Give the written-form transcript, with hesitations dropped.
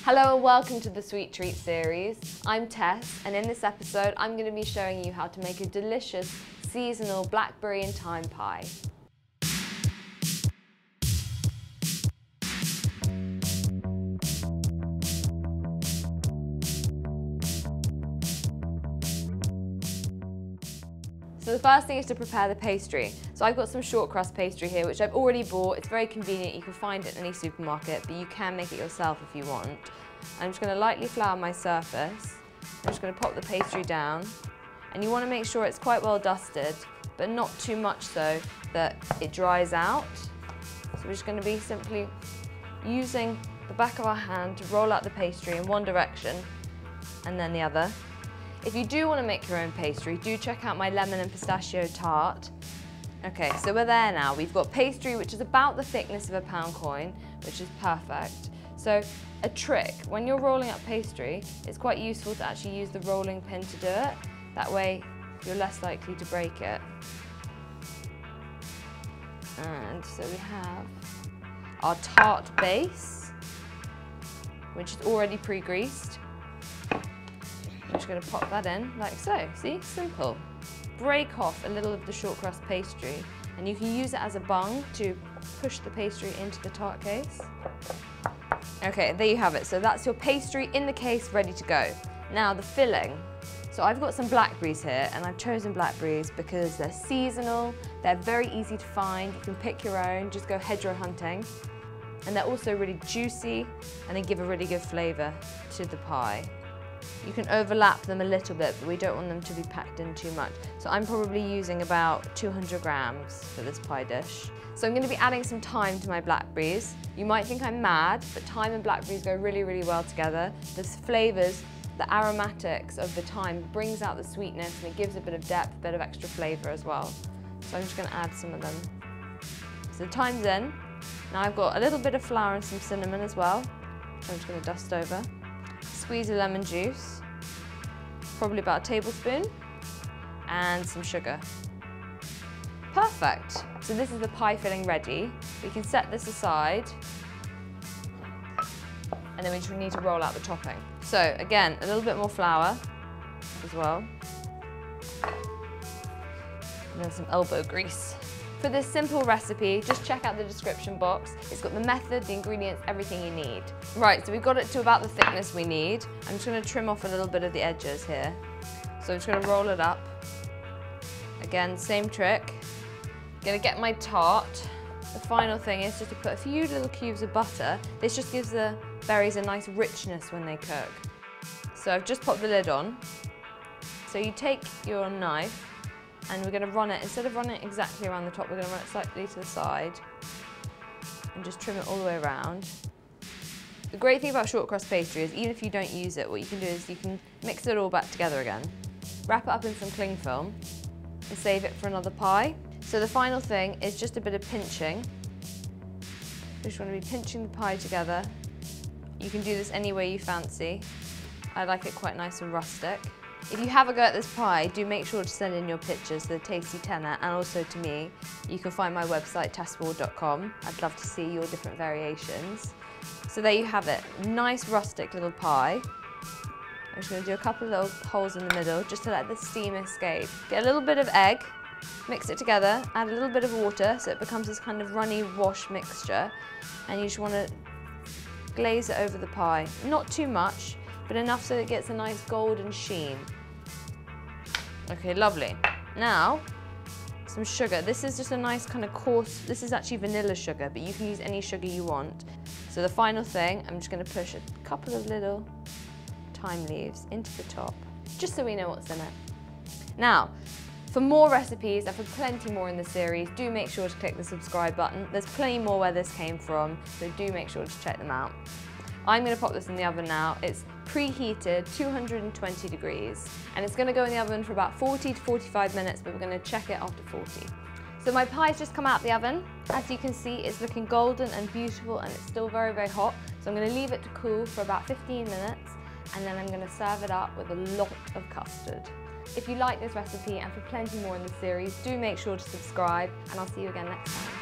Hello and welcome to the Sweet Treat series. I'm Tess, and in this episode I'm going to be showing you how to make a delicious seasonal blackberry and thyme pie. So the first thing is to prepare the pastry. So I've got some short crust pastry here, which I've already bought. It's very convenient. You can find it in any supermarket, but you can make it yourself if you want. I'm just going to lightly flour my surface. I'm just going to pop the pastry down. And you want to make sure it's quite well dusted, but not too much so that it dries out. So we're just going to be simply using the back of our hand to roll out the pastry in one direction and then the other. If you do want to make your own pastry, do check out my lemon and pistachio tart. Okay, so we're there now. We've got pastry which is about the thickness of a pound coin, which is perfect. So a trick, when you're rolling up pastry, it's quite useful to actually use the rolling pin to do it. That way you're less likely to break it. And so we have our tart base, which is already pre-greased. I'm just going to pop that in like so. See, simple. Break off a little of the short crust pastry and you can use it as a bung to push the pastry into the tart case. Okay, there you have it. So that's your pastry in the case ready to go. Now the filling. So I've got some blackberries here and I've chosen blackberries because they're seasonal, they're very easy to find, you can pick your own, just go hedgerow hunting. And they're also really juicy and they give a really good flavour to the pie. You can overlap them a little bit, but we don't want them to be packed in too much. So I'm probably using about 200 grams for this pie dish. So I'm going to be adding some thyme to my blackberries. You might think I'm mad, but thyme and blackberries go really, really well together. The flavours, the aromatics of the thyme brings out the sweetness and it gives a bit of depth, a bit of extra flavour as well. So I'm just going to add some of them. So the thyme's in. Now I've got a little bit of flour and some cinnamon as well. So I'm just going to dust over. Squeeze of lemon juice, probably about a tablespoon, and some sugar. Perfect. So this is the pie filling ready. We can set this aside, and then we just need to roll out the topping. So again, a little bit more flour as well, and then some elbow grease. For this simple recipe, just check out the description box. It's got the method, the ingredients, everything you need. Right, so we've got it to about the thickness we need. I'm just going to trim off a little bit of the edges here. So I'm just going to roll it up. Again, same trick. Going to get my tart. The final thing is just to put a few little cubes of butter. This just gives the berries a nice richness when they cook. So I've just popped the lid on. So you take your knife, and we're going to run it, instead of running it exactly around the top, we're going to run it slightly to the side and just trim it all the way around. The great thing about short crust pastry is even if you don't use it, what you can do is you can mix it all back together again, wrap it up in some cling film and save it for another pie. So the final thing is just a bit of pinching. You just want to be pinching the pie together. You can do this any way you fancy. I like it quite nice and rustic. If you have a go at this pie, do make sure to send in your pictures to the Tasty Tenor and also to me. You can find my website, tessward.com. I'd love to see your different variations. So there you have it, nice rustic little pie. I'm just going to do a couple of little holes in the middle just to let the steam escape. Get a little bit of egg, mix it together, add a little bit of water so it becomes this kind of runny wash mixture. And you just want to glaze it over the pie. Not too much, but enough so it gets a nice golden sheen. Okay, lovely. Now, some sugar. This is just a nice kind of coarse, this is actually vanilla sugar, but you can use any sugar you want. So the final thing, I'm just going to push a couple of little thyme leaves into the top, just so we know what's in it. Now, for more recipes and for plenty more in the series, do make sure to click the subscribe button. There's plenty more where this came from, so do make sure to check them out. I'm going to pop this in the oven now. It's preheated 220 degrees and it's going to go in the oven for about 40 to 45 minutes, but we're going to check it after 40. So my pie's just come out of the oven. As you can see, it's looking golden and beautiful and it's still very, very hot. So I'm going to leave it to cool for about 15 minutes and then I'm going to serve it up with a lot of custard. If you like this recipe and for plenty more in the series, do make sure to subscribe and I'll see you again next time.